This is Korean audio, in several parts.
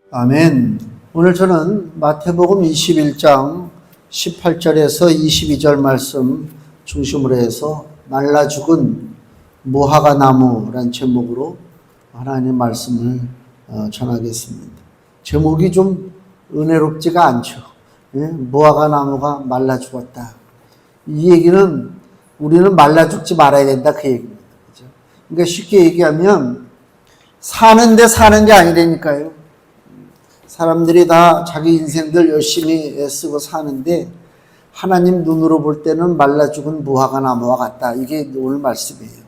아멘. 오늘 저는 마태복음 21장 18절에서 22절 말씀 중심으로 해서 말라 죽은 무화과 나무라는 제목으로 하나님의 말씀을 전하겠습니다. 제목이 좀 은혜롭지가 않죠. 무화과 나무가 말라 죽었다. 이 얘기는 우리는 말라 죽지 말아야 된다 그 얘기입니다. 그러니까 쉽게 얘기하면 사는데 사는 게 아니라니까요. 사람들이 다 자기 인생들 열심히 애쓰고 사는데 하나님 눈으로 볼 때는 말라 죽은 무화과 나무와 같다. 이게 오늘 말씀이에요.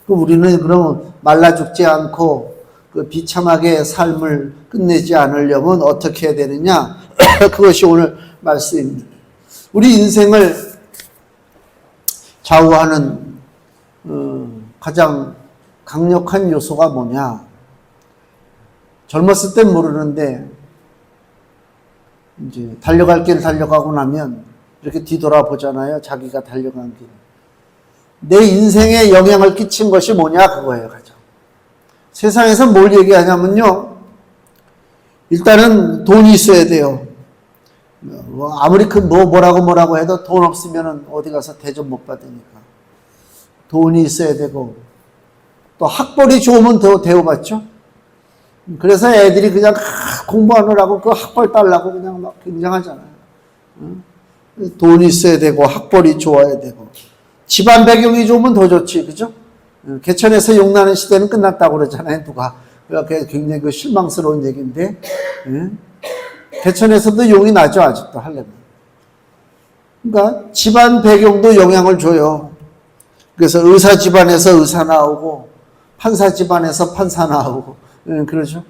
그럼 우리는 그럼 말라 죽지 않고 그 비참하게 삶을 끝내지 않으려면 어떻게 해야 되느냐? 그것이 오늘 말씀입니다. 우리 인생을 좌우하는 가장 강력한 요소가 뭐냐? 젊었을 땐 모르는데 이제 달려갈 길 달려가고 나면 이렇게 뒤돌아보잖아요. 자기가 달려간 길. 내 인생에 영향을 끼친 것이 뭐냐 그거예요. 가장. 세상에서 뭘 얘기하냐면요. 일단은 돈이 있어야 돼요. 아무리 뭐라고 해도 돈 없으면 어디 가서 대접 못 받으니까. 돈이 있어야 되고 또 학벌이 좋으면 더 대우받죠. 그래서 애들이 그냥 공부하느라고 그 학벌 따려고 그냥 막 굉장하잖아요. 돈이 있어야 되고 학벌이 좋아야 되고 집안 배경이 좋으면 더 좋지, 그죠? 개천에서 용나는 시대는 끝났다고 그러잖아요, 누가. 그게 굉장히 그 실망스러운 얘기인데 개천에서도 용이 나죠, 아직도 하려면. 그러니까 집안 배경도 영향을 줘요. 그래서 의사 집안에서 의사 나오고 판사 집안에서 판사 나오고 그러죠.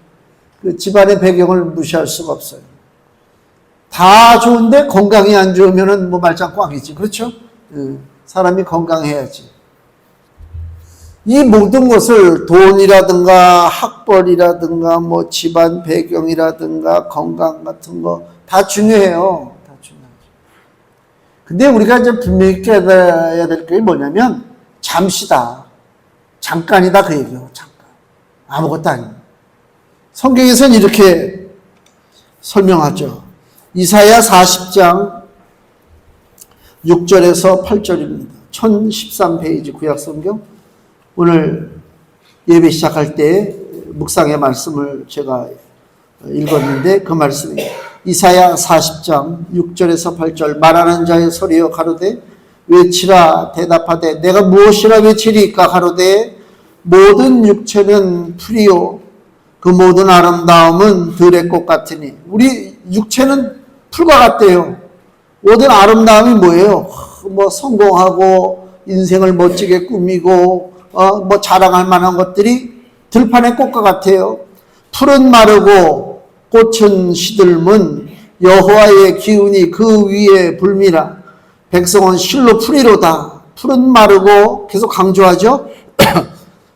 그 집안의 배경을 무시할 수가 없어요. 다 좋은데 건강이 안 좋으면은 뭐 말짱 꽝이지. 그렇죠? 사람이 건강해야지. 이 모든 것을 돈이라든가 학벌이라든가 뭐 집안 배경이라든가 건강 같은 거 다 중요해요. 다 중요하죠. 근데 우리가 이제 분명히 깨달아야 될 게 뭐냐면 잠시다. 잠깐이다 그 얘기예요. 잠깐. 아무것도 아닙니다. 성경에서는 이렇게 설명하죠. 이사야 40장 6절에서 8절입니다. 1013페이지 구약성경. 오늘 예배 시작할 때 묵상의 말씀을 제가 읽었는데 그 말씀이 이사야 40장 6절에서 8절 말하는 자의 소리여 가로되 외치라 대답하되 내가 무엇이라 외치리까 가로되 모든 육체는 풀이요 그 모든 아름다움은 들의 꽃 같으니. 우리 육체는 풀과 같대요. 모든 아름다움이 뭐예요? 뭐 성공하고 인생을 멋지게 꾸미고 뭐 자랑할 만한 것들이 들판의 꽃과 같아요. 풀은 마르고 꽃은 시들면 여호와의 기운이 그 위에 불미라. 백성은 실로 풀이로다. 풀은 마르고 계속 강조하죠.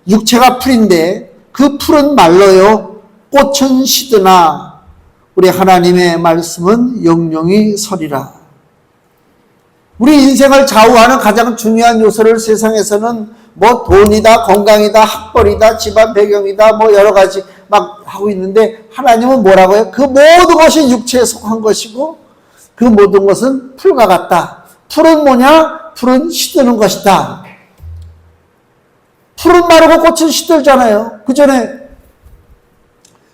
육체가 풀인데 그 풀은 말라요. 꽃은 시드나 우리 하나님의 말씀은 영영이 서리라. 우리 인생을 좌우하는 가장 중요한 요소를 세상에서는 뭐 돈이다, 건강이다, 학벌이다, 집안 배경이다, 뭐 여러 가지 막 하고 있는데 하나님은 뭐라고 해요? 그 모든 것이 육체에 속한 것이고 그 모든 것은 풀과 같다. 풀은 뭐냐? 풀은 시드는 것이다. 풀은 마르고 꽃은 시들잖아요. 그 전에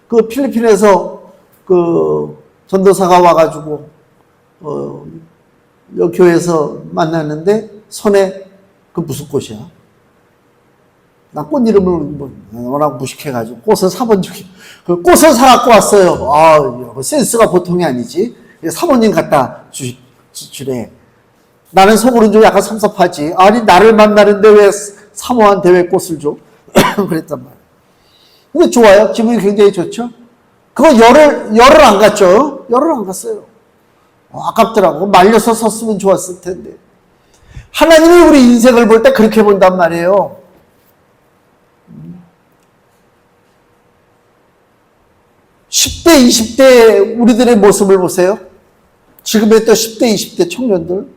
그 필리핀에서 그 전도사가 와가지고 여기 교회에서 만났는데 손에 그 무슨 꽃이야? 나 꽃 이름을 워낙 무식해가지고 꽃을 사본 적이 그 꽃을 사갖고 왔어요. 아 센스가 보통이 아니지. 사모님 갖다 주래. 나는 속으로 좀 약간 섭섭하지. 아니 나를 만나는데 왜 사모한테 왜 꽃을 줘? 그랬단 말이에요. 근데 좋아요. 기분이 굉장히 좋죠. 그거 열을 안 갔죠. 열을 안 갔어요. 아깝더라고. 말려서 섰으면 좋았을 텐데. 하나님이 우리 인생을 볼 때 그렇게 본단 말이에요. 10대, 20대 우리들의 모습을 보세요. 지금의 또 10대, 20대 청년들.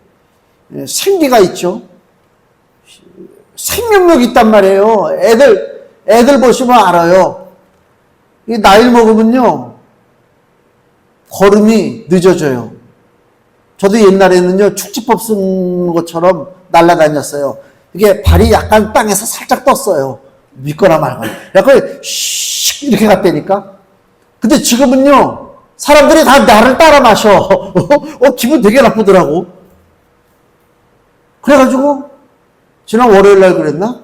생기가 있죠. 생명력이 있단 말이에요. 애들 보시면 알아요. 나이를 먹으면요. 걸음이 늦어져요. 저도 옛날에는요, 축지법 쓰는 것처럼 날아다녔어요. 이게 발이 약간 땅에서 살짝 떴어요. 믿거나 말거나. 약간 씩 이렇게 갔다니까. 근데 지금은요, 사람들이 다 나를 따라 마셔. 기분 되게 나쁘더라고. 그래가지고, 지난 월요일 날 그랬나?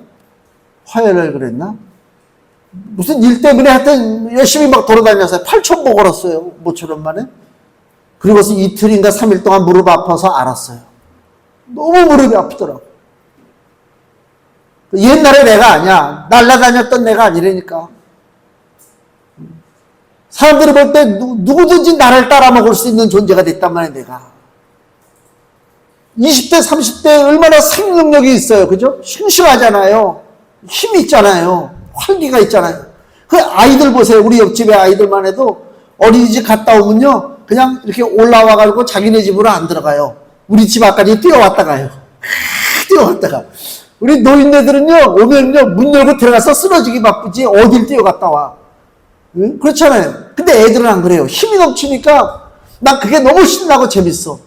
화요일 날 그랬나? 무슨 일 때문에 하여튼 열심히 막 돌아다녔어요. 8,000보 걸었어요. 모처럼 만에. 그리고서 이틀인가 3일 동안 무릎 아파서 알았어요. 너무 무릎이 아프더라고. 옛날에 내가 아니야. 날아다녔던 내가 아니라니까. 사람들이 볼 때 누구든지 나를 따라먹을 수 있는 존재가 됐단 말이야, 내가. 20대, 30대에 얼마나 생명력이 있어요. 그죠? 싱싱하잖아요. 힘이 있잖아요. 활기가 있잖아요. 그 아이들 보세요. 우리 옆집의 아이들만 해도 어린이집 갔다 오면요. 그냥 이렇게 올라와가지고 자기네 집으로 안 들어가요. 우리 집 앞까지 뛰어왔다 가요. 뛰어왔다가. 우리 노인네들은요, 오면요, 문 열고 들어가서 쓰러지기 바쁘지, 어딜 뛰어갔다 와. 응? 그렇잖아요. 근데 애들은 안 그래요. 힘이 넘치니까, 난 그게 너무 신나고 재밌어.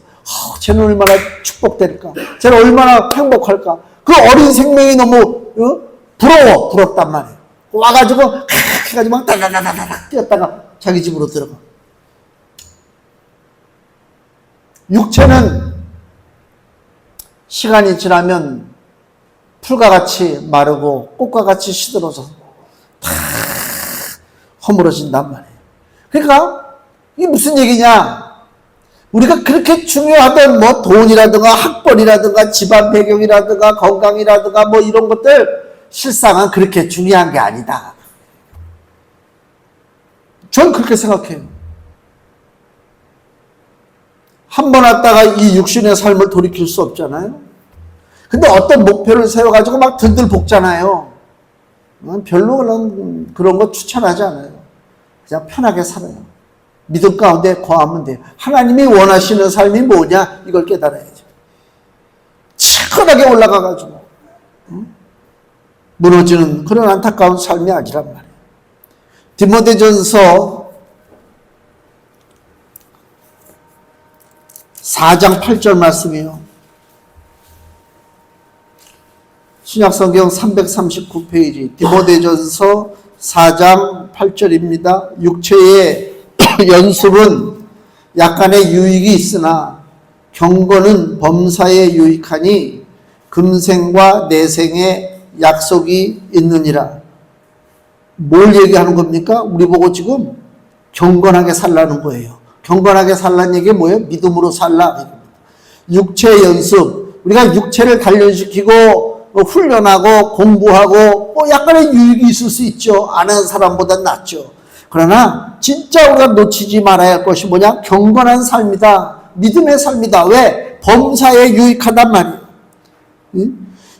쟤는 얼마나 축복될까? 쟤는 얼마나 행복할까? 그 어린 생명이 너무, 부러워. 부럽단 말이에요. 와가지고, 해가지고 막 다다다다닥 뛰었다가 자기 집으로 들어가. 육체는 시간이 지나면 풀과 같이 마르고 꽃과 같이 시들어져서 다 허물어진단 말이에요. 그러니까 이게 무슨 얘기냐? 우리가 그렇게 중요하던 뭐 돈이라든가 학벌이라든가 집안 배경이라든가 건강이라든가 뭐 이런 것들 실상은 그렇게 중요한 게 아니다. 전 그렇게 생각해요. 한 번 왔다가 이 육신의 삶을 돌이킬 수 없잖아요. 근데 어떤 목표를 세워가지고 막 들들 볶잖아요. 별로 그런 거 추천하지 않아요. 그냥 편하게 살아요. 믿음 가운데 거하면 돼요. 하나님이 원하시는 삶이 뭐냐? 이걸 깨달아야죠. 치열하게 올라가가지고 무너지는 그런 안타까운 삶이 아니란 말이에요. 디모데전서 4장 8절 말씀이요. 신약성경 339페이지 디모데전서 4장 8절입니다. 육체의 연습은 약간의 유익이 있으나 경건은 범사에 유익하니 금생과 내생에 약속이 있느니라. 뭘 얘기하는 겁니까? 우리 보고 지금 경건하게 살라는 거예요. 경건하게 살라는 얘기 뭐예요? 믿음으로 살라. 육체 연습. 우리가 육체를 단련시키고 훈련하고 공부하고 뭐 약간의 유익이 있을 수 있죠. 안 하는 사람보다 낫죠. 그러나 진짜 우리가 놓치지 말아야 할 것이 뭐냐? 경건한 삶이다. 믿음의 삶이다. 왜? 범사에 유익하단 말이에요.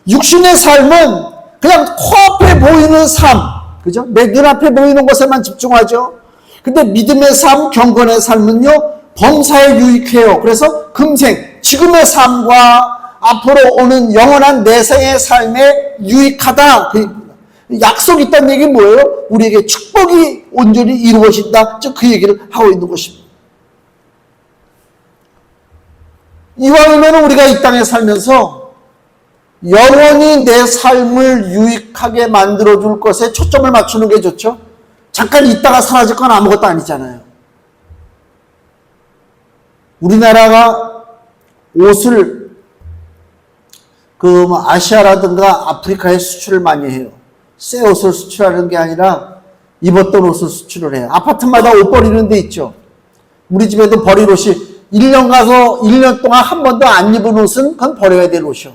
육신의 삶은 그냥 코앞에 보이는 삶. 그죠? 내 눈앞에 보이는 것에만 집중하죠. 근데 믿음의 삶, 경건의 삶은요, 범사에 유익해요. 그래서 금생, 지금의 삶과 앞으로 오는 영원한 내생의 삶에 유익하다. 약속이 있다는 얘기는 뭐예요? 우리에게 축복이 온전히 이루어진다. 즉, 그 얘기를 하고 있는 것입니다. 이왕이면 우리가 이 땅에 살면서 영원히 내 삶을 유익하게 만들어줄 것에 초점을 맞추는 게 좋죠. 잠깐 있다가 사라질 건 아무것도 아니잖아요. 우리나라가 옷을 아시아라든가 아프리카에 수출을 많이 해요. 새 옷을 수출하는 게 아니라 입었던 옷을 수출을 해요. 아파트마다 옷 버리는 데 있죠. 우리 집에도 버릴 옷이 1년 가서 1년 동안 한 번도 안 입은 옷은 그건 버려야 될 옷이요.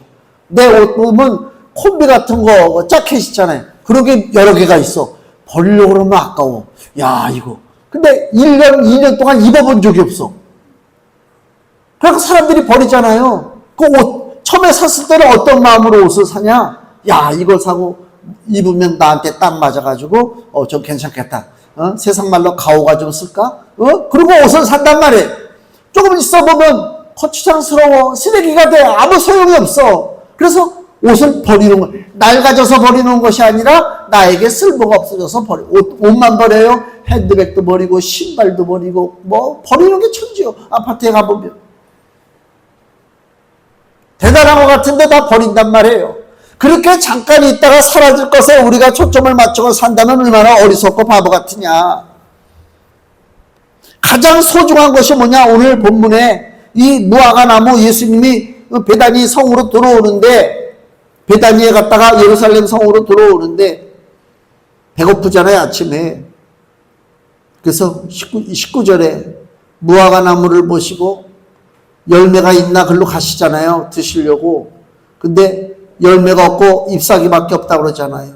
내 옷 보면 콤비 같은 거 자켓 있잖아요. 그런 게 여러 개가 있어. 버리려고 그러면 아까워. 야, 이거. 근데 1년, 2년 동안 입어본 적이 없어. 그러니까 사람들이 버리잖아요. 그 옷, 처음에 샀을 때는 어떤 마음으로 옷을 사냐? 야, 이걸 사고 입으면 나한테 딱 맞아가지고, 좀 괜찮겠다. 세상 말로 가오가 좀 쓸까? 그리고 옷을 산단 말이에요. 조금 있어보면 거추장스러워. 쓰레기가 돼. 아무 소용이 없어. 그래서 옷을 버리는 거, 낡아져서 버리는 것이 아니라 나에게 쓸모가 없어져서 옷만 버려요. 핸드백도 버리고 신발도 버리고 뭐 버리는 게 천지요. 아파트에 가보면 대단한 것 같은데 다 버린단 말이에요. 그렇게 잠깐 있다가 사라질 것에 우리가 초점을 맞추고 산다면 얼마나 어리석고 바보 같으냐. 가장 소중한 것이 뭐냐. 오늘 본문에 이 무화과 나무, 예수님이 베다니 성으로 들어오는데, 베다니에 갔다가 예루살렘 성으로 들어오는데 배고프잖아요, 아침에. 그래서 19절에 무화과 나무를 보시고 열매가 있나 글로 가시잖아요, 드시려고. 근데 열매가 없고 잎사귀밖에 없다고 그러잖아요.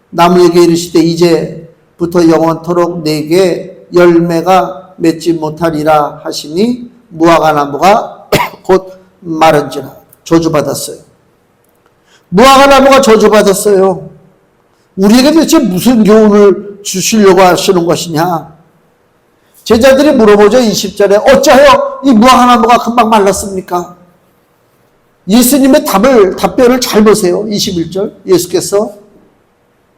나무에게 이르시되 이제부터 영원토록 내게 열매가 맺지 못하리라 하시니 무화과 나무가 곧 마른지라. 저주받았어요. 무화과 나무가 저주받았어요. 우리에게 대체 무슨 교훈을 주시려고 하시는 것이냐. 제자들이 물어보죠. 20절에 어찌하여 이 무화과 나무가 금방 말랐습니까? 예수님의 답변을 잘 보세요. 21절 예수께서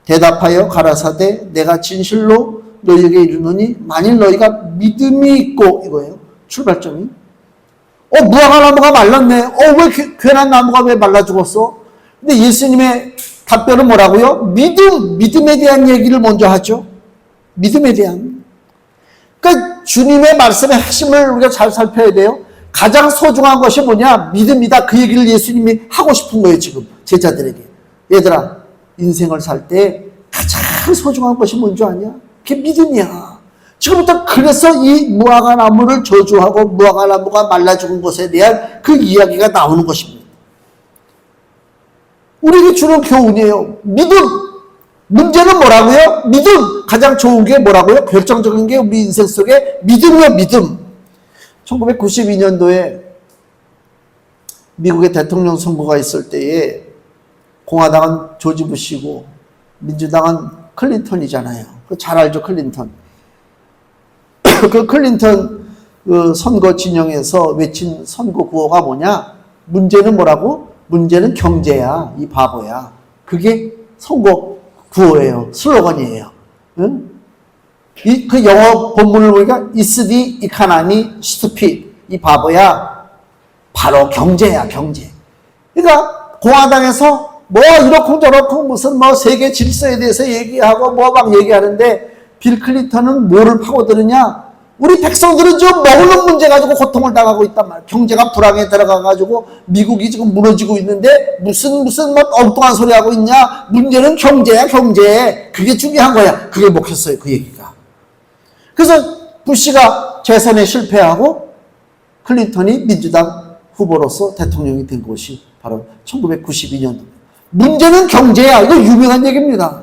대답하여 가라사대 내가 진실로 너희에게 이르노니 만일 너희가 믿음이 있고, 이거예요. 출발점이. 무화과 나무가 말랐네. 왜 괜한 나무가 왜 말라 죽었어? 근데 예수님의 답변은 뭐라고요? 믿음에 대한 얘기를 먼저 하죠. 믿음에 대한. 그러니까 주님의 말씀의 핵심을 우리가 잘 살펴야 돼요. 가장 소중한 것이 뭐냐? 믿음이다. 그 얘기를 예수님이 하고 싶은 거예요, 지금 제자들에게. 얘들아, 인생을 살 때 가장 소중한 것이 뭔지 아냐? 그게 믿음이야. 지금부터 그래서 이 무화과 나무를 저주하고 무화과 나무가 말라 죽은 것에 대한 그 이야기가 나오는 것입니다. 우리에게 주는 교훈이에요. 믿음. 문제는 뭐라고요? 믿음. 가장 좋은 게 뭐라고요? 결정적인 게 우리 인생 속에 믿음이요, 믿음. 1992년도에 미국의 대통령 선거가 있을 때에 공화당은 조지 부시고 민주당은 클린턴이잖아요. 잘 알죠, 클린턴. 그 클린턴 선거 진영에서 외친 선거 구호가 뭐냐? 문제는 뭐라고? 문제는 경제야, 이 바보야. 그게 선거 구호예요. 슬로건이에요. 응? 그 영어 본문을 보니까 It's the economy stupid. 이 바보야. 바로 경제야, 경제. 그러니까 공화당에서 뭐 이렇고 저렇고 무슨 뭐 세계 질서에 대해서 얘기하고 뭐 막 얘기하는데 빌 클린턴은 뭐를 파고드느냐? 우리 백성들은 지금 먹는 문제 가지고 고통을 당하고 있단 말이에요. 경제가 불황에 들어가가지고 미국이 지금 무너지고 있는데 무슨 뭐 엉뚱한 소리 하고 있냐? 문제는 경제야, 경제. 그게 중요한 거야. 그게 먹혔어요, 그 얘기가. 그래서 부시가 재선에 실패하고 클린턴이 민주당 후보로서 대통령이 된 것이 바로 1992년도. 문제는 경제야. 이거 유명한 얘기입니다.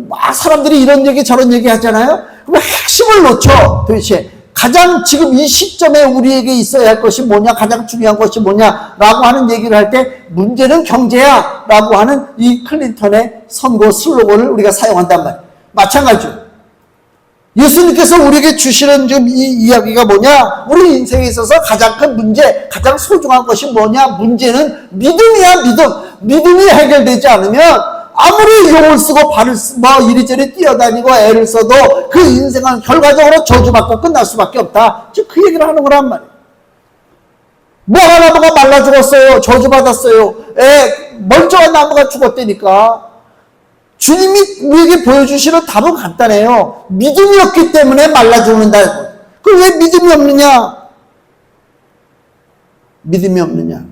막 사람들이 이런 얘기 저런 얘기 하잖아요. 그럼 핵심을 놓쳐. 도대체 가장 지금 이 시점에 우리에게 있어야 할 것이 뭐냐, 가장 중요한 것이 뭐냐라고 하는 얘기를 할 때 문제는 경제야 라고 하는 이 클린턴의 선거 슬로건을 우리가 사용한단 말이에요. 마찬가지로 예수님께서 우리에게 주시는 지금 이 이야기가 뭐냐? 우리 인생에 있어서 가장 큰 문제, 가장 소중한 것이 뭐냐? 문제는 믿음이야, 믿음. 믿음이 해결되지 않으면 아무리 용을 쓰고 발을 뭐 이리저리 뛰어다니고 애를 써도 그 인생은 결과적으로 저주받고 끝날 수밖에 없다. 즉 그 얘기를 하는 거란 말이에요. 무화과 나무가 말라 죽었어요. 저주받았어요. 멀쩡한 나무가 죽었다니까. 주님이 우리에게 보여주시는 답은 간단해요. 믿음이 없기 때문에 말라 죽는다. 그럼 왜 믿음이 없느냐? 믿음이 없느냐?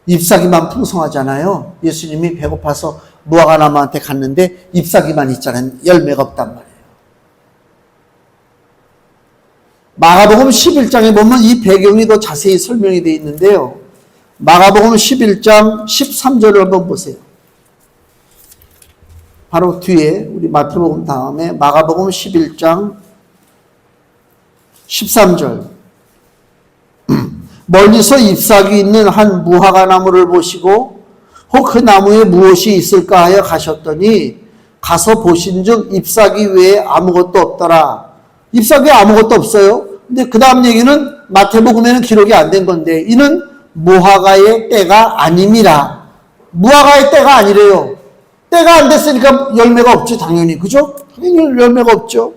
잎사귀만 풍성하잖아요. 예수님이 배고파서 무화과 나무한테 갔는데 잎사귀만 있잖아요. 열매가 없단 말이에요. 마가복음 11장에 보면 이 배경이 더 자세히 설명이 되어 있는데요. 마가복음 11장 13절을 한번 보세요. 바로 뒤에 우리 마태복음 다음에 마가복음 11장 13절. 멀리서 잎사귀 있는 한 무화과 나무를 보시고 혹 그 나무에 무엇이 있을까 하여 가셨더니 가서 보신즉 잎사귀 외에 아무것도 없더라. 잎사귀에 아무것도 없어요. 근데 그 다음 얘기는 마태복음에는 기록이 안 된 건데 이는 무화과의 때가 아님이라. 무화과의 때가 아니래요. 때가 안 됐으니까 열매가 없지, 당연히. 그죠? 당연히 열매가 없죠.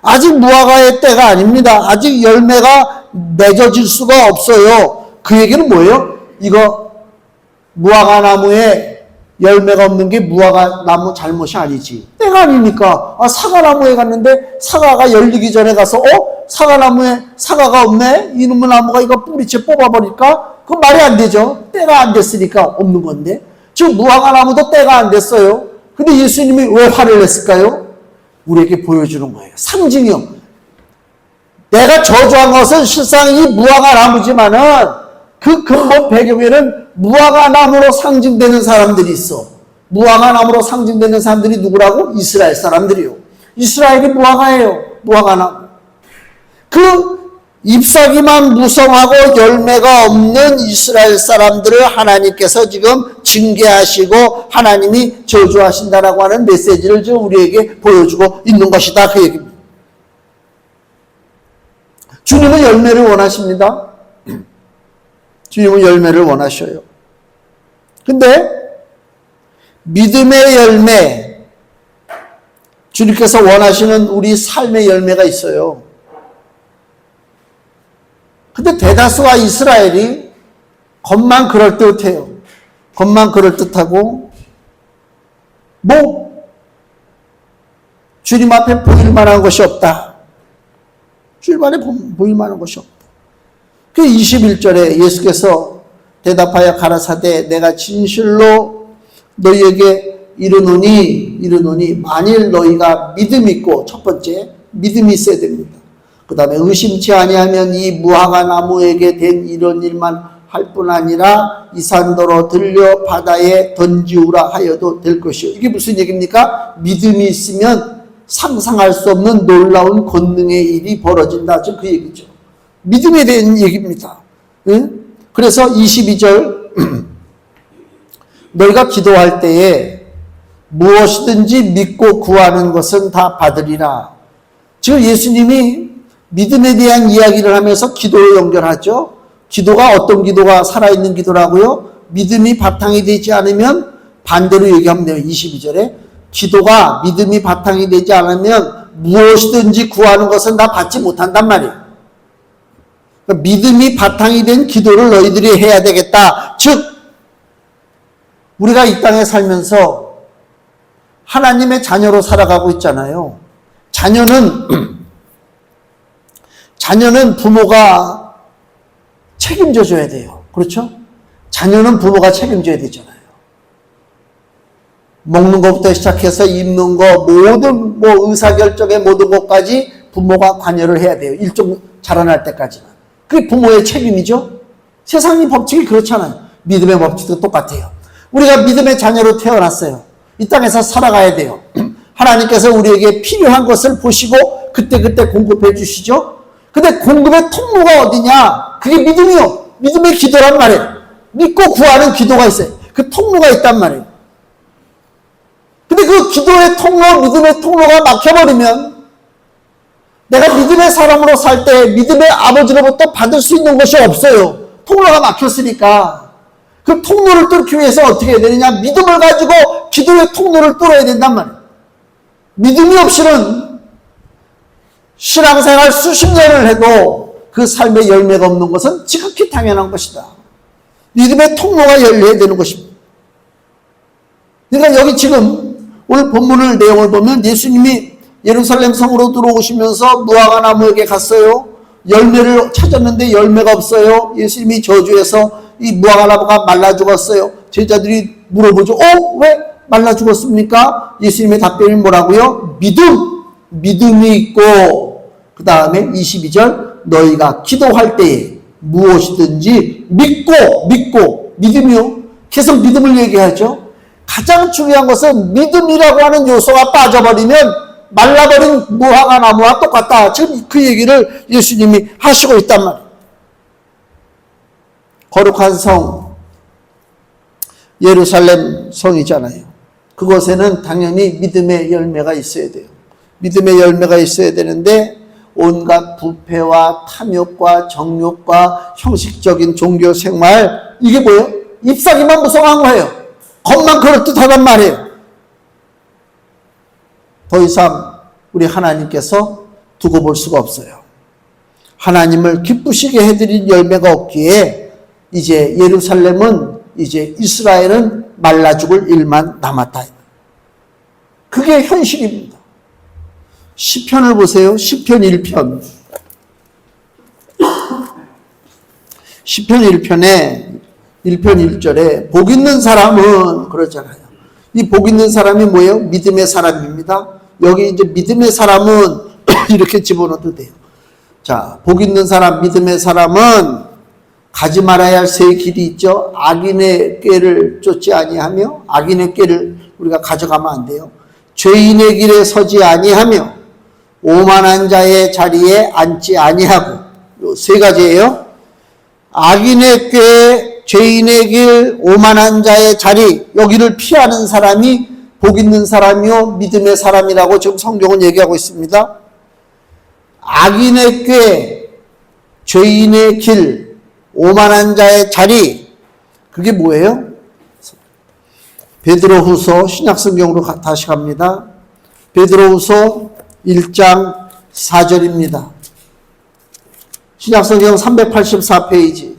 아직 무화과의 때가 아닙니다. 아직 열매가 맺어질 수가 없어요. 그 얘기는 뭐예요? 이거 무화과 나무에 열매가 없는 게 무화과 나무 잘못이 아니지. 때가 아니니까. 사과나무에 갔는데 사과가 열리기 전에 가서 사과나무에 사과가 없네? 이놈의 나무가 이거 뿌리채 뽑아버릴까? 그건 말이 안 되죠. 때가 안 됐으니까 없는 건데. 지금 무화과 나무도 때가 안 됐어요. 근데 예수님이 왜 화를 냈을까요? 우리에게 보여주는 거예요. 상징이요. 내가 저주한 것은 실상 이 무화과 나무지만은 그 근본 배경에는 무화과 나무로 상징되는 사람들이 있어. 무화과 나무로 상징되는 사람들이 누구라고? 이스라엘 사람들이요. 이스라엘이 무화과예요. 무화과 나무. 그 잎사귀만 무성하고 열매가 없는 이스라엘 사람들을 하나님께서 지금 징계하시고 하나님이 저주하신다라고 하는 메시지를 지금 우리에게 보여주고 있는 것이다. 그 얘기입니다. 주님은 열매를 원하십니다. 주님은 열매를 원하셔요. 근데 믿음의 열매, 주님께서 원하시는 우리 삶의 열매가 있어요. 근데 대다수가 이스라엘이 겉만 그럴듯해요. 겉만 그럴듯하고 주님 앞에 보일 만한 것이 없다. 주님 앞에 보일 만한 것이 없다. 그 21절에 예수께서 대답하여 가라사대 내가 진실로 너희에게 이르노니 만일 너희가 믿음이 있고, 첫 번째 믿음이 있어야 됩니다. 그 다음에 의심치 아니하면 이 무화과 나무에게 된 이런 일만 할 뿐 아니라 이 산더러 들려 바다에 던지우라 하여도 될 것이요. 이게 무슨 얘기입니까? 믿음이 있으면 상상할 수 없는 놀라운 권능의 일이 벌어진다. 지금 그 얘기죠. 믿음에 대한 얘기입니다. 응? 그래서 22절 너희가 기도할 때에 무엇이든지 믿고 구하는 것은 다 받으리라. 지금 예수님이 믿음에 대한 이야기를 하면서 기도로 연결하죠. 기도가 어떤 기도가 살아있는 기도라고요? 믿음이 바탕이 되지 않으면 반대로 얘기하면 돼요. 22절에 기도가 믿음이 바탕이 되지 않으면 무엇이든지 구하는 것은 다 받지 못한단 말이에요. 그러니까 믿음이 바탕이 된 기도를 너희들이 해야 되겠다. 즉 우리가 이 땅에 살면서 하나님의 자녀로 살아가고 있잖아요. 자녀는 부모가 책임져 줘야 돼요. 그렇죠? 자녀는 부모가 책임져야 되잖아요. 먹는 것부터 시작해서 입는 거, 모든 의사결정의 모든 것까지 부모가 관여를 해야 돼요. 일종 자라날 때까지는. 그게 부모의 책임이죠. 세상의 법칙이 그렇잖아요. 믿음의 법칙도 똑같아요. 우리가 믿음의 자녀로 태어났어요. 이 땅에서 살아가야 돼요. 하나님께서 우리에게 필요한 것을 보시고 그때그때 공급해 주시죠. 근데 공급의 통로가 어디냐? 그게 믿음이요. 믿음의 기도란 말이에요. 믿고 구하는 기도가 있어요. 그 통로가 있단 말이에요. 근데 그 기도의 통로, 믿음의 통로가 막혀버리면 내가 믿음의 사람으로 살 때 믿음의 아버지로부터 받을 수 있는 것이 없어요. 통로가 막혔으니까. 그 통로를 뚫기 위해서 어떻게 해야 되느냐? 믿음을 가지고 기도의 통로를 뚫어야 된단 말이에요. 믿음이 없이는 신앙생활 수십 년을 해도 그 삶의 열매가 없는 것은 지극히 당연한 것이다. 믿음의 통로가 열려야 되는 것입니다. 그러니까 여기 지금 오늘 본문을 내용을 보면 예수님이 예루살렘 성으로 들어오시면서 무화과 나무에게 갔어요. 열매를 찾았는데 열매가 없어요. 예수님이 저주해서 이 무화과 나무가 말라 죽었어요. 제자들이 물어보죠. 왜 말라 죽었습니까? 예수님의 답변이 뭐라고요? 믿음이 있고, 그 다음에 22절 너희가 기도할 때에 무엇이든지 믿고 믿음이요. 계속 믿음을 얘기하죠. 가장 중요한 것은 믿음이라고 하는 요소가 빠져버리면 말라버린 무화과 나무와 똑같다. 지금 그 얘기를 예수님이 하시고 있단 말이에요. 거룩한 성 예루살렘 성이잖아요. 그곳에는 당연히 믿음의 열매가 있어야 돼요. 믿음의 열매가 있어야 되는데 온갖 부패와 탐욕과 정욕과 형식적인 종교 생활, 이게 뭐예요? 잎사귀만 무성한 거예요. 겉만 그럴듯하단 말이에요. 더 이상 우리 하나님께서 두고 볼 수가 없어요. 하나님을 기쁘시게 해드릴 열매가 없기에 이제 예루살렘은, 이제 이스라엘은 말라 죽을 일만 남았다. 그게 현실입니다. 시편을 보세요. 시편 1편. 시편 1편에 1편 1절에 복 있는 사람은 그러잖아요. 이 복 있는 사람이 뭐예요? 믿음의 사람입니다. 여기 이제 믿음의 사람은 이렇게 집어넣어도 돼요. 자, 복 있는 사람, 믿음의 사람은 가지 말아야 할 세 길이 있죠. 악인의 꾀를 쫓지 아니하며, 악인의 꾀를 우리가 가져가면 안 돼요. 죄인의 길에 서지 아니하며, 오만한 자의 자리에 앉지 아니하고, 요 세 가지예요. 악인의 꾀, 죄인의 길, 오만한 자의 자리, 여기를 피하는 사람이 복 있는 사람이요 믿음의 사람이라고 지금 성경은 얘기하고 있습니다. 악인의 꾀, 죄인의 길, 오만한 자의 자리, 그게 뭐예요? 베드로후서, 신약성경으로 다시 갑니다. 베드로후서 1장 4절입니다. 신약성경 384페이지.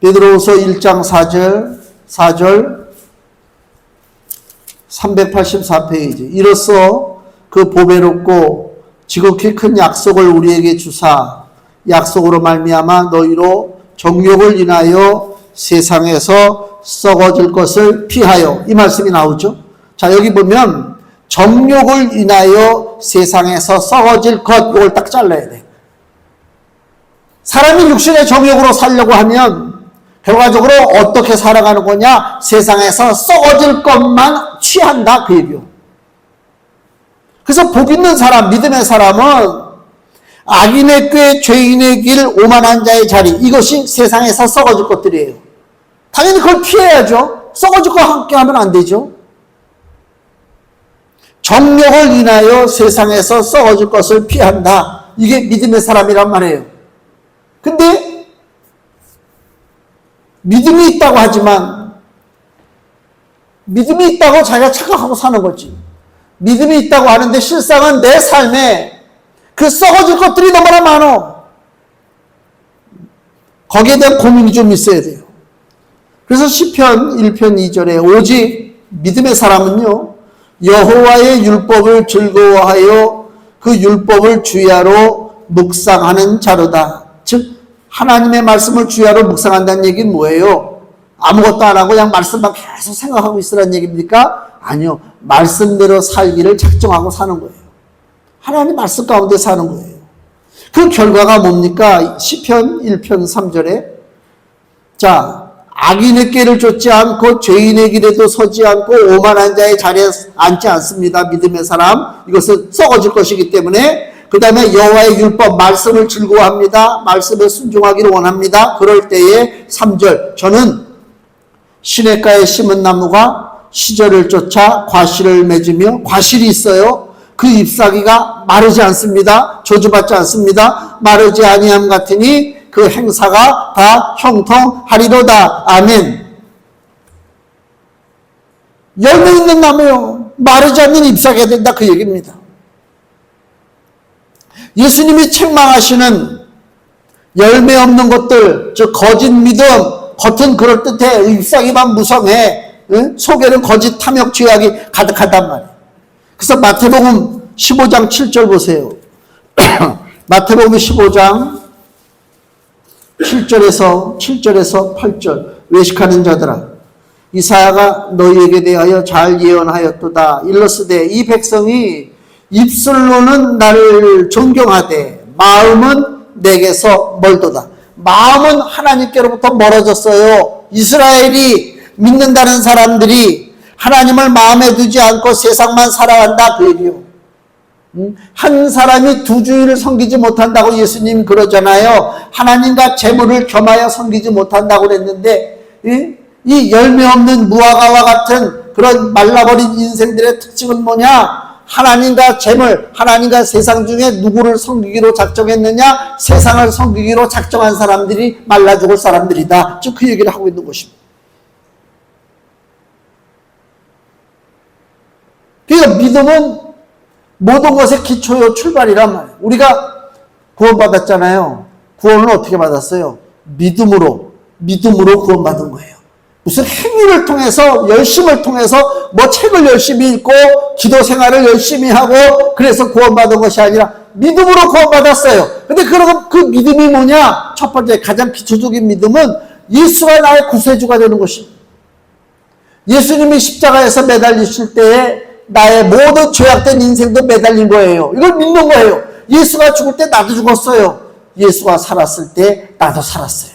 베드로후서 1장 4절 384페이지. 이로써 그 보배롭고 지극히 큰 약속을 우리에게 주사 약속으로 말미암아 너희로 정욕을 인하여 세상에서 썩어질 것을 피하여, 이 말씀이 나오죠. 자, 여기 보면 정욕을 인하여 세상에서 썩어질 것, 이걸 딱 잘라야 돼. 사람이 육신의 정욕으로 살려고 하면 결과적으로 어떻게 살아가는 거냐? 세상에서 썩어질 것만 취한다, 그 얘기요. 그래서 복 있는 사람, 믿음의 사람은 악인의 꾀, 죄인의 길, 오만한 자의 자리, 이것이 세상에서 썩어질 것들이에요. 당연히 그걸 피해야죠. 썩어질 거 함께 하면 안 되죠. 정욕을 인하여 세상에서 썩어질 것을 피한다. 이게 믿음의 사람이란 말이에요. 근데 믿음이 있다고 하지만, 믿음이 있다고 자기가 착각하고 사는 거지. 믿음이 있다고 하는데 실상은 내 삶에 그 썩어질 것들이 너무나 많어. 거기에 대한 고민이 좀 있어야 돼요. 그래서 시편 1편 2절에 오직 믿음의 사람은요, 여호와의 율법을 즐거워하여 그 율법을 주야로 묵상하는 자로다. 즉 하나님의 말씀을 주야로 묵상한다는 얘기는 뭐예요? 아무것도 안 하고 그냥 말씀만 계속 생각하고 있으라는 얘기입니까? 아니요. 말씀대로 살기를 작정하고 사는 거예요. 하나님 말씀 가운데 사는 거예요. 그 결과가 뭡니까? 시편 1편 3절에 자, 악인의 꾀를 쫓지 않고 죄인의 길에도 서지 않고 오만한 자의 자리에 앉지 않습니다. 믿음의 사람. 이것은 썩어질 것이기 때문에. 그 다음에 여호와의 율법 말씀을 즐거워합니다. 말씀에 순종하기를 원합니다. 그럴 때에 3절 저는 시냇가에 심은 나무가 시절을 쫓아 과실을 맺으며, 과실이 있어요. 그 잎사귀가 마르지 않습니다. 저주받지 않습니다. 마르지 아니함 같으니 그 행사가 다 형통하리로다. 아멘. 열매 있는 나무요, 마르지 않는 잎사귀가 된다, 그 얘기입니다. 예수님이 책망하시는 열매 없는 것들, 즉 거짓 믿음, 겉은 그럴듯해, 잎사귀만 무성해, 속에는 거짓 탐욕 죄악이 가득하단 말이에요. 그래서 마태복음 15장 7절 보세요. 마태복음 15장 7절에서 8절. 외식하는 자들아, 이사야가 너희에게 대하여 잘 예언하였도다. 일러스되 이 백성이 입술로는 나를 존경하되 마음은 내게서 멀도다. 마음은 하나님께로부터 멀어졌어요. 이스라엘이 믿는다는 사람들이 하나님을 마음에 두지 않고 세상만 살아간다, 그 얘기요. 한 사람이 두 주인을 섬기지 못한다고 예수님 그러잖아요. 하나님과 재물을 겸하여 섬기지 못한다고 그랬는데, 이 열매 없는 무화과와 같은 그런 말라버린 인생들의 특징은 뭐냐? 하나님과 재물, 하나님과 세상 중에 누구를 섬기기로 작정했느냐? 세상을 섬기기로 작정한 사람들이 말라 죽을 사람들이다. 지금 그 얘기를 하고 있는 것입니다. 그러니까 믿음은 모든 것의 기초요 출발이란 말이에요. 우리가 구원받았잖아요. 구원을 어떻게 받았어요? 믿음으로 구원받은 거예요. 무슨 행위를 통해서, 열심을 통해서, 뭐 책을 열심히 읽고, 기도 생활을 열심히 하고, 그래서 구원받은 것이 아니라, 믿음으로 구원받았어요. 근데 그 믿음이 뭐냐? 첫 번째, 가장 기초적인 믿음은 예수가 나의 구세주가 되는 것입니다. 예수님이 십자가에서 매달리실 때에 나의 모든 죄악된 인생도 매달린 거예요. 이걸 믿는 거예요. 예수가 죽을 때 나도 죽었어요. 예수가 살았을 때 나도 살았어요.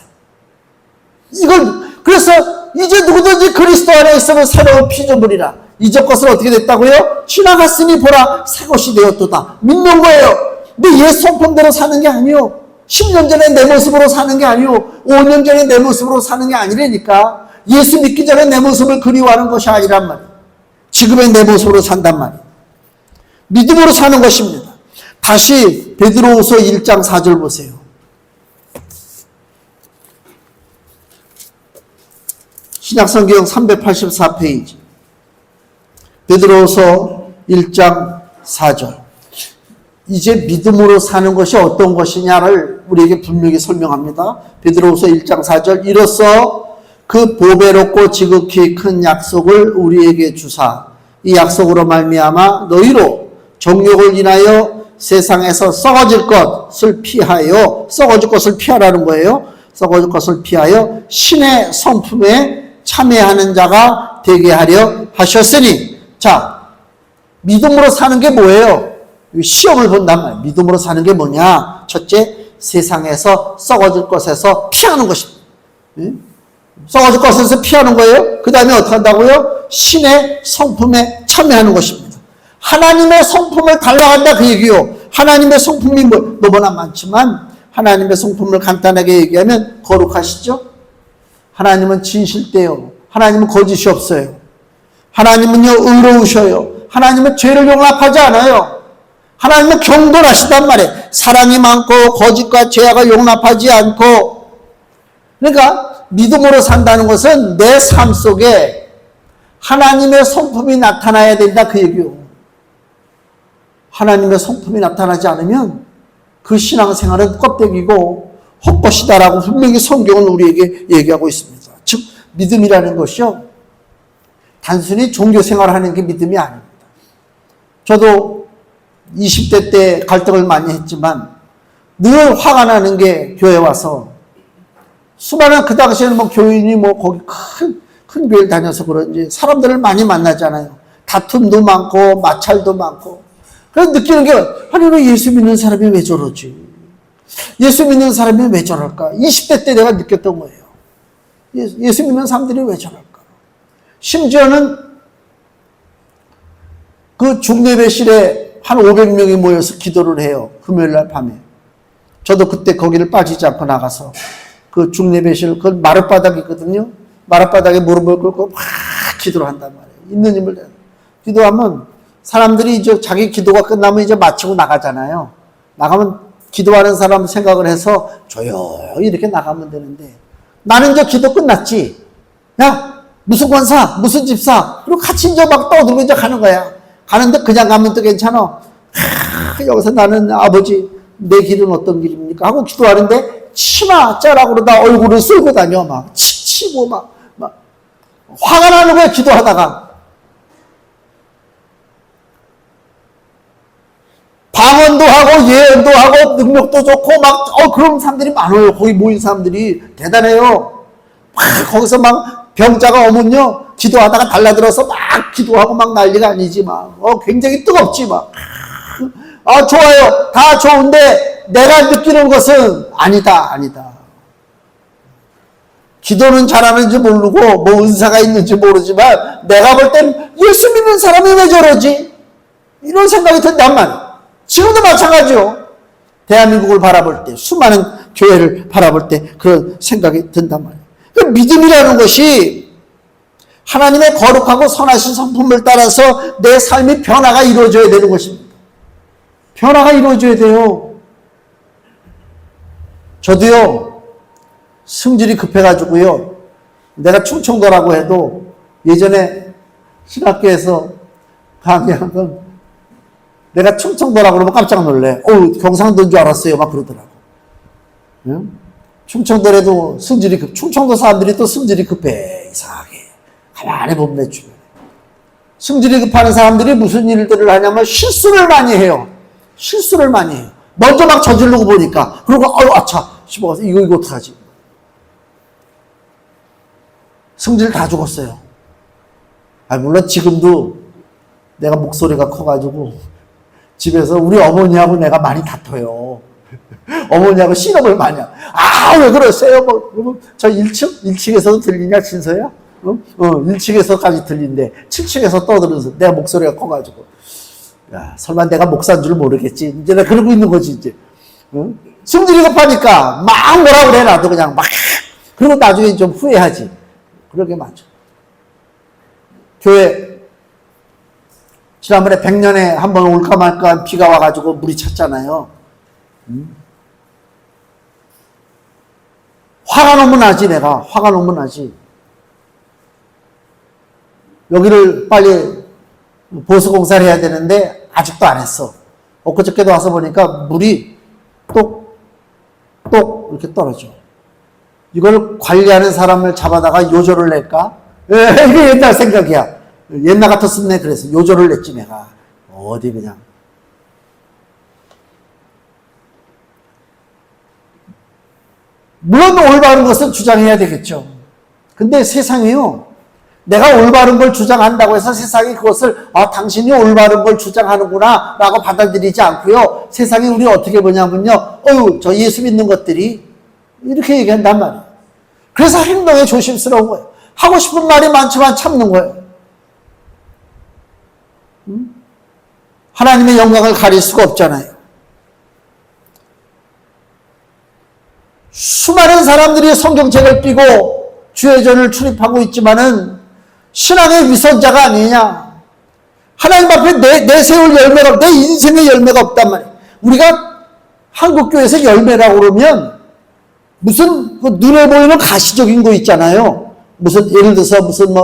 그래서 이제 누구든지 그리스도 안에 있으면 새로운 피조물이라. 이전 것은 어떻게 됐다고요? 지나갔으니 보라 새 것이 되었도다. 믿는 거예요. 근데 옛 성품대로 사는 게 아니요. 10년 전에 내 모습으로 사는 게 아니요. 5년 전에 내 모습으로 사는 게 아니라니까. 예수 믿기 전에 내 모습을 그리워하는 것이 아니란 말이에요. 지금의 내 모습으로 산단 말이에요. 믿음으로 사는 것입니다. 다시 베드로후서 1장 4절 보세요. 신약성경 384페이지. 베드로후서 1장 4절. 이제 믿음으로 사는 것이 어떤 것이냐를 우리에게 분명히 설명합니다. 베드로후서 1장 4절. 이로써 그 보배롭고 지극히 큰 약속을 우리에게 주사 이 약속으로 말미암아 너희로 정욕을 인하여 세상에서 썩어질 것을 피하여, 썩어질 것을 피하라는 거예요. 썩어질 것을 피하여 신의 성품에 참여하는 자가 되게 하려 하셨으니. 자, 믿음으로 사는 게 뭐예요? 시험을 본단 말이에요. 믿음으로 사는 게 뭐냐? 첫째, 세상에서 썩어질 것에서 피하는 것입니다. 썩어질 것에서 피하는 거예요. 그 다음에 어떻게 한다고요? 신의 성품에 참여하는 것입니다. 하나님의 성품을 닮아간다 그 얘기요. 하나님의 성품이 너무나 많지만 하나님의 성품을 간단하게 얘기하면 거룩하시죠? 하나님은 진실돼요. 하나님은 거짓이 없어요. 하나님은요 의로우셔요. 하나님은 죄를 용납하지 않아요. 하나님은 경건하시단 말이에요. 사랑이 많고 거짓과 죄악을 용납하지 않고. 그러니까 믿음으로 산다는 것은 내 삶 속에 하나님의 성품이 나타나야 된다 그 얘기요. 하나님의 성품이 나타나지 않으면 그 신앙생활은 껍데기고 헛것이다라고 분명히 성경은 우리에게 얘기하고 있습니다. 즉 믿음이라는 것이요 단순히 종교생활을 하는 게 믿음이 아닙니다. 저도 20대 때 갈등을 많이 했지만 늘 화가 나는 게 교회 와서 수많은 그 당시에는 뭐 교인이 뭐 거기 큰 교회를 다녀서 그런지 사람들을 많이 만나잖아요. 다툼도 많고 마찰도 많고. 그래서 느끼는 게 아니 왜 예수 믿는 사람이 왜 저러지? 예수 믿는 사람이 왜 저럴까? 20대 때 내가 느꼈던 거예요. 예수 믿는 사람들이 왜 저럴까? 심지어는 그 중예배실에 한 500명이 모여서 기도를 해요. 금요일날 밤에. 저도 그때 거기를 빠지지 않고 나가서 그 중예배실, 그 마룻바닥이거든요. 마룻바닥에 무릎을 꿇고 막 기도를 한단 말이에요. 있는 힘을 기도하면 사람들이 이제 자기 기도가 끝나면 이제 마치고 나가잖아요. 나가면 기도하는 사람 생각을 해서 조용히 이렇게 나가면 되는데 나는 이제 기도 끝났지. 야, 무슨 권사, 무슨 집사, 그리고 같이 이제 막 떠들고 이제 가는 거야. 가는데 그냥 가면 또 괜찮아. 여기서 나는 아버지, 내 길은 어떤 길입니까? 하고 기도하는데 치마 짜라고 그러다 얼굴을 쓸고 다녀. 막 치고 막 화가 나는 거야, 기도하다가. 방언도 하고 예언도 하고 능력도 좋고 막 그런 사람들이 많아요. 거기 모인 사람들이 대단해요. 막 거기서 막 병자가 오면요 기도하다가 달라들어서 막 기도하고 막 난리가 아니지 막 굉장히 뜨겁지 막. 좋아요. 다 좋은데 내가 느끼는 것은 아니다. 기도는 잘하는지 모르고 뭐 은사가 있는지 모르지만 내가 볼 땐 예수 믿는 사람이 왜 저러지? 이런 생각이 든단 말이에요. 지금도 마찬가지요. 대한민국을 바라볼 때, 수많은 교회를 바라볼 때 그런 생각이 든단 말이에요. 믿음이라는 것이 하나님의 거룩하고 선하신 성품을 따라서 내 삶이 변화가 이루어져야 되는 것입니다. 변화가 이루어져야 돼요. 저도요, 성질이 급해가지고요, 내가 충청도라고 해도 예전에 신학교에서 강의한 건 내가 충청도라고 그러면 깜짝 놀래. 경상도인 줄 알았어요. 막 그러더라고. 응? 충청도라도 충청도 사람들이 또 성질이 급해. 이상하게. 가만히 보면 내 주변에. 성질이 급한 사람들이 무슨 일들을 하냐면 실수를 많이 해요. 실수를 많이 해요. 먼저 막 저지르고 보니까. 그리고, 아차. 씹어가서 이거 어떡하지? 성질 다 죽었어요. 물론 지금도 내가 목소리가 커가지고 집에서 우리 어머니하고 내가 많이 다퉈요. 어머니하고 씨름을 많이 해요. 왜 그러세요? 그러면 저 1층에서도 들리냐, 진서야? 1층에서까지 들린대. 7층에서 떠들어서 내가 목소리가 커가지고. 야, 설마 내가 목사인 줄 모르겠지. 이제 내가 그러고 있는 거지, 이제. 성질이 급하니까 막 뭐라 그래, 나도 그냥 막. 그리고 나중에 좀 후회하지. 그러게 맞죠. 교회, 지난번에 100년에 한 번 올까 말까 비가 와가지고 물이 찼잖아요. 화가 너무 나지, 내가. 화가 너무 나지. 여기를 빨리 보수공사를 해야 되는데 아직도 안 했어. 엊그저께도 와서 보니까 물이 똑 이렇게 떨어져. 이걸 관리하는 사람을 잡아다가 요조를 낼까? 이게 옛날 생각이야. 옛날 같았으면 내가 그래서 요조를 냈지, 내가. 어디 그냥. 물론 올바른 것을 주장해야 되겠죠. 근데 세상이요, 내가 올바른 걸 주장한다고 해서 세상이 그것을 당신이 올바른 걸 주장하는구나 라고 받아들이지 않고요, 세상이 우리 어떻게 보냐면요, 저 예수 믿는 것들이 이렇게 얘기한단 말이에요. 그래서 행동에 조심스러운 거예요. 하고 싶은 말이 많지만 참는 거예요. 하나님의 영광을 가릴 수가 없잖아요. 수많은 사람들이 성경책을 띄고 주회전을 출입하고 있지만은 신앙의 위선자가 아니냐. 하나님 앞에 내세울 열매가, 내 인생의 열매가 없단 말이에요. 우리가 한국교회에서 열매라고 그러면 무슨 눈에 보이는 가시적인 거 있잖아요. 무슨 예를 들어서 무슨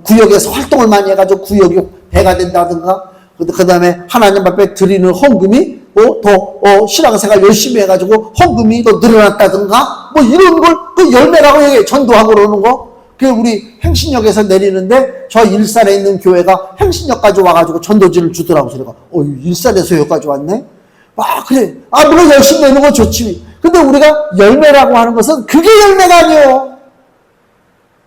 구역에서 활동을 많이 해가지고 구역이 배가 된다든가, 그 다음에 하나님 앞에 드리는 헌금이 더 신앙생활 열심히 해가지고 헌금이 더 늘어났다든가, 이런 걸 그 열매라고 얘기해. 전도하고 그러는 거. 그게 우리 행신역에서 내리는데 저 일산에 있는 교회가 행신역까지 와가지고 전도지를 주더라고. 제가 일산에서 여기까지 왔네. 그래. 물론 열심히 내는 건 좋지. 근데 우리가 열매라고 하는 것은 그게 열매가 아니에요.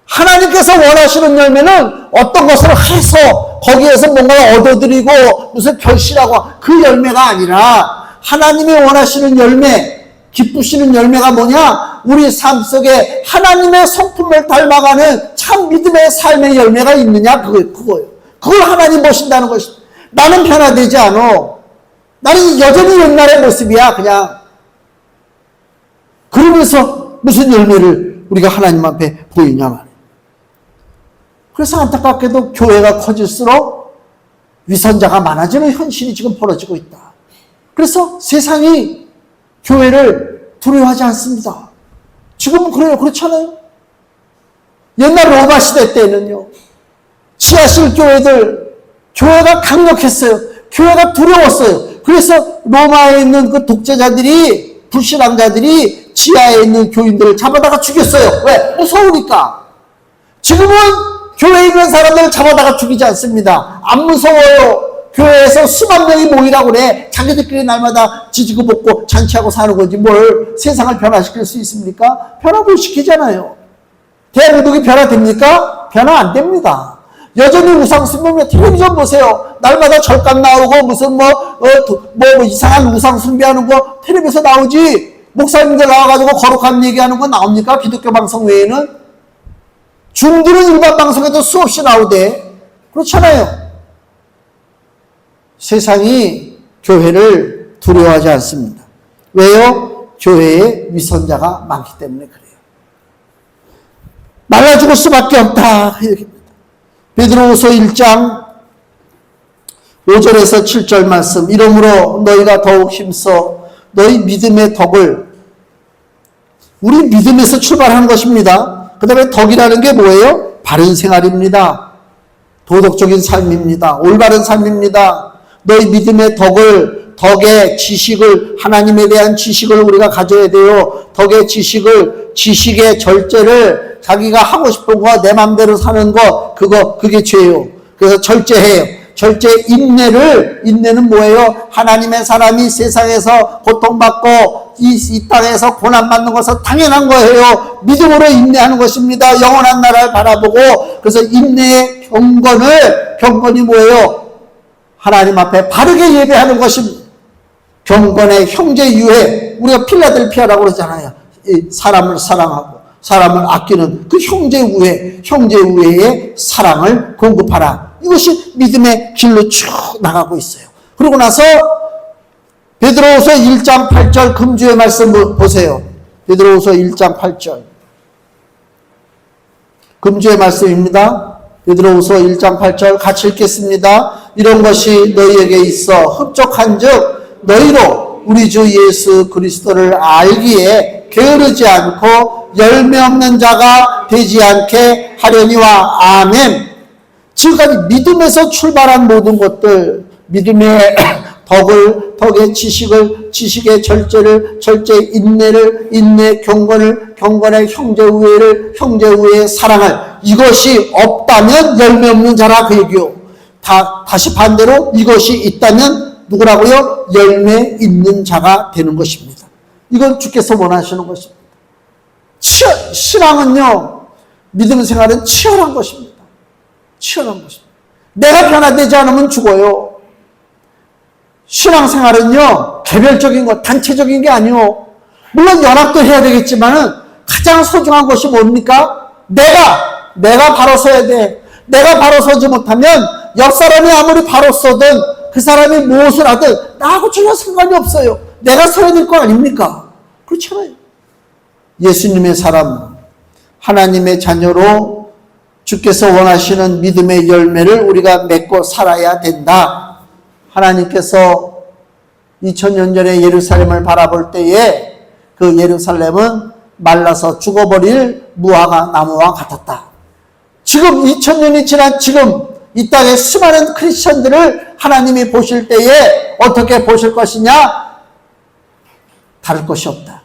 하나님께서 원하시는 열매는 어떤 것을 해서 거기에서 뭔가 얻어들이고 무슨 결실하고 그 열매가 아니라, 하나님이 원하시는 열매, 기쁘시는 열매가 뭐냐? 우리 삶 속에 하나님의 성품을 닮아가는 참 믿음의 삶의 열매가 있느냐? 그거예요. 그걸 하나님 보신다는 것이. 나는 변화되지 않아. 나는 여전히 옛날의 모습이야, 그냥. 그러면서 무슨 열매를 우리가 하나님 앞에 보이냐 말이에요. 그래서 안타깝게도 교회가 커질수록 위선자가 많아지는 현실이 지금 벌어지고 있다. 그래서 세상이 교회를 두려워하지 않습니다. 지금은 그래요. 그렇잖아요. 옛날 로마 시대 때는요, 지하실 교회가 강력했어요. 교회가 두려웠어요. 그래서 로마에 있는 그 독재자들이, 불신앙자들이 지하에 있는 교인들을 잡아다가 죽였어요. 왜? 무서우니까. 지금은 교회에 있는 사람들을 잡아다가 죽이지 않습니다. 안 무서워요. 교회에서 수만 명이 모이라고 그래. 자기들끼리 날마다 지지고 볶고 잔치하고 사는 거지 뭘 세상을 변화시킬 수 있습니까? 변화 못 시키잖아요. 대한민국이 변화됩니까? 변화 안 됩니다. 여전히 우상숭배면 텔레비전 보세요. 날마다 절감 나오고 무슨 이상한 우상 숭배하는 거 텔레비에서 나오지. 목사님들 나와가지고 거룩한 얘기하는 거 나옵니까? 기독교 방송 외에는. 중들은 일반 방송에도 수없이 나오대. 그렇잖아요. 세상이 교회를 두려워하지 않습니다. 왜요? 교회에 위선자가 많기 때문에 그래요. 말라 죽을 수밖에 없다. 이렇게. 베드로후서 1장 5절에서 7절 말씀. 이러므로 너희가 더욱 힘써 너희 믿음의 덕을, 우리 믿음에서 출발하는 것입니다. 그 다음에 덕이라는 게 뭐예요? 바른 생활입니다. 도덕적인 삶입니다. 올바른 삶입니다. 너희 믿음의 덕의 지식을, 하나님에 대한 지식을 우리가 가져야 돼요. 덕의 지식의 절제를, 자기가 하고 싶은 거, 내 맘대로 사는 거, 그게 죄예요. 그래서 절제해요. 인내는 뭐예요? 하나님의 사람이 세상에서 고통받고 이 땅에서 고난받는 것은 당연한 거예요. 믿음으로 인내하는 것입니다. 영원한 나라를 바라보고. 그래서 인내의 경건이 뭐예요? 하나님 앞에 바르게 예배하는 것입니다. 경건의 형제유해, 우리가 필라델피아라고 그러잖아요. 사람을 사랑하고 사람을 아끼는 그 형제우애의 사랑을 공급하라. 이것이 믿음의 길로 쭉 나가고 있어요. 그러고 나서 베드로후서 1장 8절 금주의 말씀 보세요. 베드로후서 1장 8절 금주의 말씀입니다. 베드로후서 1장 8절 같이 읽겠습니다. 이런 것이 너희에게 있어 흡족한즉 너희로 우리 주 예수 그리스도를 알기에 게으르지 않고 열매 없는 자가 되지 않게 하려니와. 아멘. 지금까지 믿음에서 출발한 모든 것들, 믿음의 덕의 지식의 절제의 인내 경건의 형제우애의 사랑을, 이것이 없다면 열매 없는 자라 그 얘기요. 다시 반대로 이것이 있다면 누구라고요? 열매 있는 자가 되는 것입니다. 이건 주께서 원하시는 것입니다. 신앙은요, 믿음 생활은 치열한 것입니다. 내가 변화되지 않으면 죽어요. 신앙생활은요, 개별적인 것, 단체적인 게 아니요. 물론 연합도 해야 되겠지만 가장 소중한 것이 뭡니까? 내가 바로 서야 돼. 내가 바로 서지 못하면 옆 사람이 아무리 바로 서든 그 사람이 무엇을 하든 나하고 전혀 상관이 없어요. 내가 서야 될 거 아닙니까? 그렇잖아요. 예수님의 사람, 하나님의 자녀로 주께서 원하시는 믿음의 열매를 우리가 맺고 살아야 된다. 하나님께서 2000년 전에 예루살렘을 바라볼 때에 그 예루살렘은 말라서 죽어버릴 무화과 나무와 같았다. 지금 2000년이 지난 지금 이 땅에 수많은 크리스천들을 하나님이 보실 때에 어떻게 보실 것이냐? 다를 것이 없다.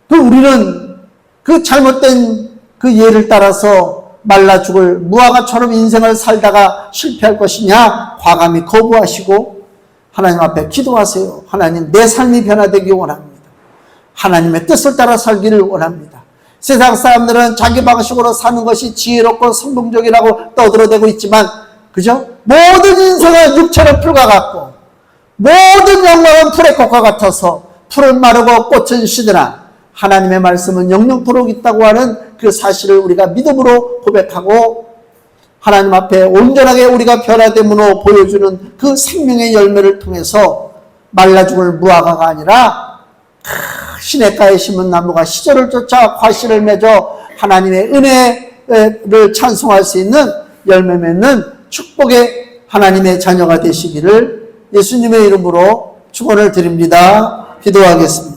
우리는 그 잘못된 그 예를 따라서 말라 죽을 무화과처럼 인생을 살다가 실패할 것이냐? 과감히 거부하시고 하나님 앞에 기도하세요. 하나님, 내 삶이 변화되기 원합니다. 하나님의 뜻을 따라 살기를 원합니다. 세상 사람들은 자기 방식으로 사는 것이 지혜롭고 성공적이라고 떠들어대고 있지만, 그죠? 모든 인생은 육체로 풀과 같고 모든 영광은 풀의 꽃과 같아서 풀은 마르고 꽃은 시드나 하나님의 말씀은 영영토록 있다고 하는 그 사실을 우리가 믿음으로 고백하고 하나님 앞에 온전하게 우리가 변화됨으로 보여주는 그 생명의 열매를 통해서 말라 죽을 무화과가 아니라 시냇가에 심은 나무가 시절을 쫓아 과실을 맺어 하나님의 은혜를 찬송할 수 있는 열매 맺는 축복의 하나님의 자녀가 되시기를 예수님의 이름으로 축원을 드립니다. 기도하겠습니다.